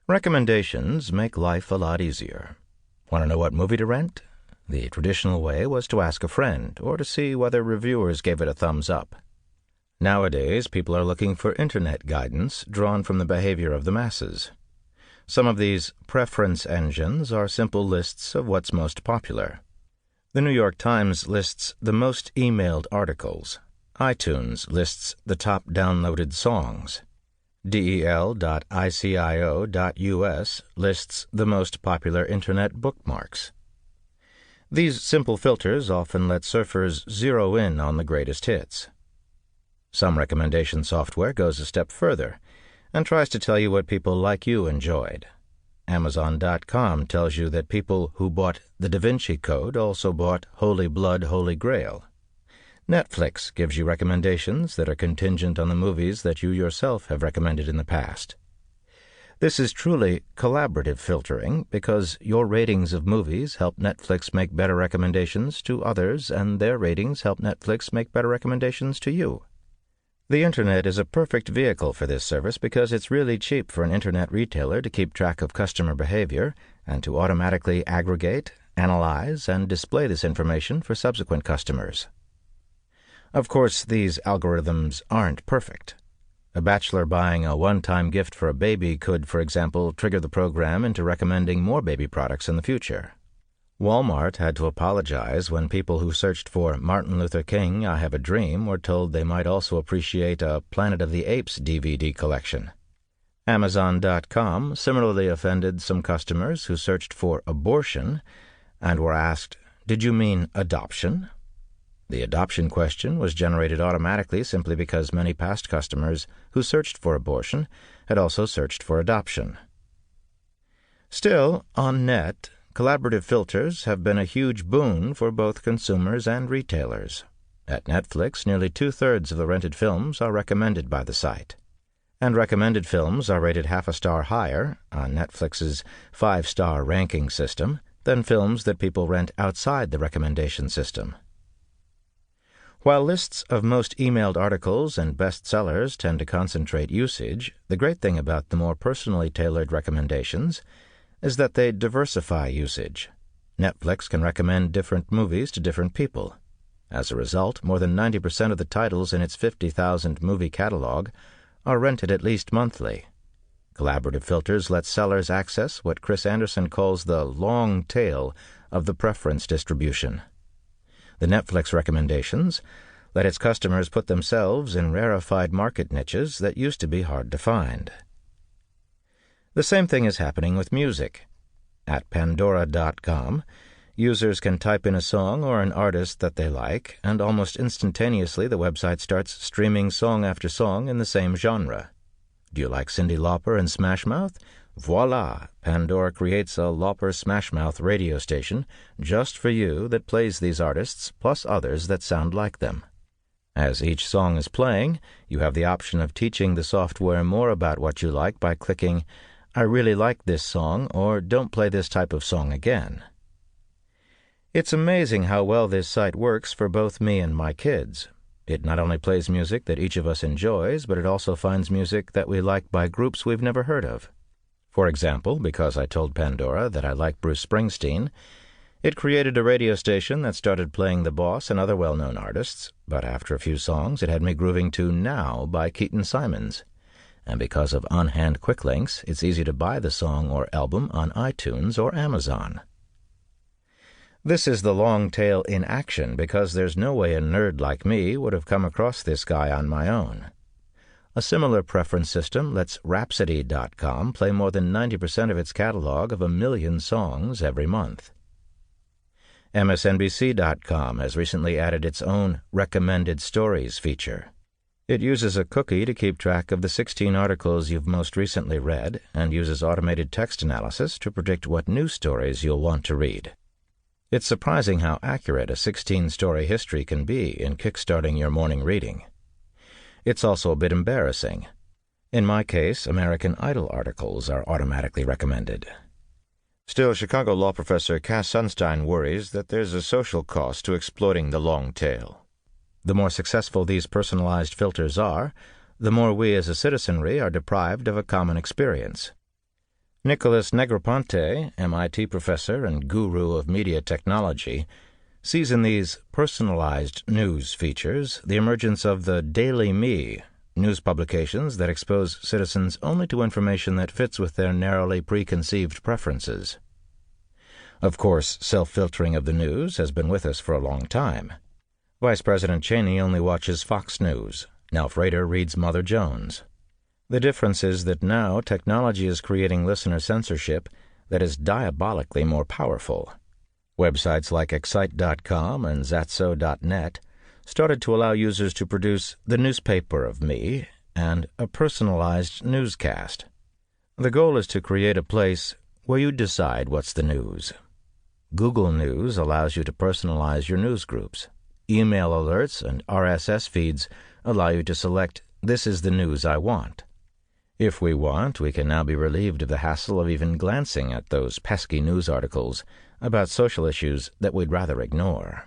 Recommendations make life a lot easier. Want to know what movie to rent? The traditional way was to ask a friend or to see whether reviewers gave it a thumbs up. Nowadays, people are looking for internet guidance drawn from the behavior of the masses. Some of these preference engines are simple lists of what's most popular. The New York Times lists the most emailed articles. iTunes lists the top downloaded songs. del.icio.us lists the most popular internet bookmarks. These simple filters often let surfers zero in on the greatest hits. Some recommendation software goes a step further and tries to tell you what people like you enjoyed. Amazon.com tells you that people who bought The Da Vinci Code also bought Holy Blood, Holy Grail. Netflix gives you recommendations that are contingent on the movies that you yourself have recommended in the past. This is truly collaborative filtering because your ratings of movies help Netflix make better recommendations to others, and their ratings help Netflix make better recommendations to you. The Internet is a perfect vehicle for this service because it's really cheap for an Internet retailer to keep track of customer behavior and to automatically aggregate, analyze, and display this information for subsequent customers. Of course, these algorithms aren't perfect. A bachelor buying a one-time gift for a baby could, for example, trigger the program into recommending more baby products in the future. Walmart had to apologize when people who searched for Martin Luther King, I Have a Dream were told they might also appreciate a Planet of the Apes DVD collection. Amazon.com similarly offended some customers who searched for abortion and were asked, "Did you mean adoption?" The adoption question was generated automatically simply because many past customers who searched for abortion had also searched for adoption. Still, on net, collaborative filters have been a huge boon for both consumers and retailers. At Netflix, nearly 2/3 of the rented films are recommended by the site. And recommended films are rated half a star higher on Netflix's 5-star ranking system than films that people rent outside the recommendation system. While lists of most emailed articles and bestsellers tend to concentrate usage, the great thing about the more personally tailored recommendations is that they diversify usage. Netflix can recommend different movies to different people. As a result, more than 90% of the titles in its 50,000 movie catalog are rented at least monthly. Collaborative filters let sellers access what Chris Anderson calls the long tail of the preference distribution. The Netflix recommendations let its customers put themselves in rarefied market niches that used to be hard to find. The same thing is happening with music. At Pandora.com, users can type in a song or an artist that they like, and almost instantaneously the website starts streaming song after song in the same genre. Do you like Cyndi Lauper and Smash Mouth? Voila! Pandora creates a Lauper Smash Mouth radio station just for you that plays these artists, plus others that sound like them. As each song is playing, you have the option of teaching the software more about what you like by clicking, "I really like this song," or "Don't play this type of song again." It's amazing how well this site works for both me and my kids. It not only plays music that each of us enjoys, but it also finds music that we like by groups we've never heard of. For example, because I told Pandora that I like Bruce Springsteen, it created a radio station that started playing The Boss and other well-known artists, but after a few songs it had me grooving to Now by Keaton Simons. And because of on-hand quick links, it's easy to buy the song or album on iTunes or Amazon. This is the long tail in action because there's no way a nerd like me would have come across this guy on my own. A similar preference system lets Rhapsody.com play more than 90% of its catalog of 1 million songs every month. MSNBC.com has recently added its own Recommended Stories feature. It uses a cookie to keep track of the 16 articles you've most recently read and uses automated text analysis to predict what new stories you'll want to read. It's surprising how accurate a 16-story history can be in kickstarting your morning reading. It's also a bit embarrassing. In my case, American Idol articles are automatically recommended. Still, Chicago law professor Cass Sunstein worries that there's a social cost to exploiting the long tail. The more successful these personalized filters are, the more we as a citizenry are deprived of a common experience. Nicholas Negroponte, MIT professor and guru of media technology, sees in these personalized news features the emergence of the Daily Me, news publications that expose citizens only to information that fits with their narrowly preconceived preferences. Of course, self-filtering of the news has been with us for a long time. Vice President Cheney only watches Fox News. Nalf Rader reads Mother Jones. The difference is that now technology is creating listener censorship that is diabolically more powerful. Websites like Excite.com and Zatso.net started to allow users to produce the newspaper of me and a personalized newscast. The goal is to create a place where you decide what's the news. Google News allows you to personalize your news groups. Email alerts and RSS feeds allow you to select, "This is the news I want." If we want, we can now be relieved of the hassle of even glancing at those pesky news articles about social issues that we'd rather ignore.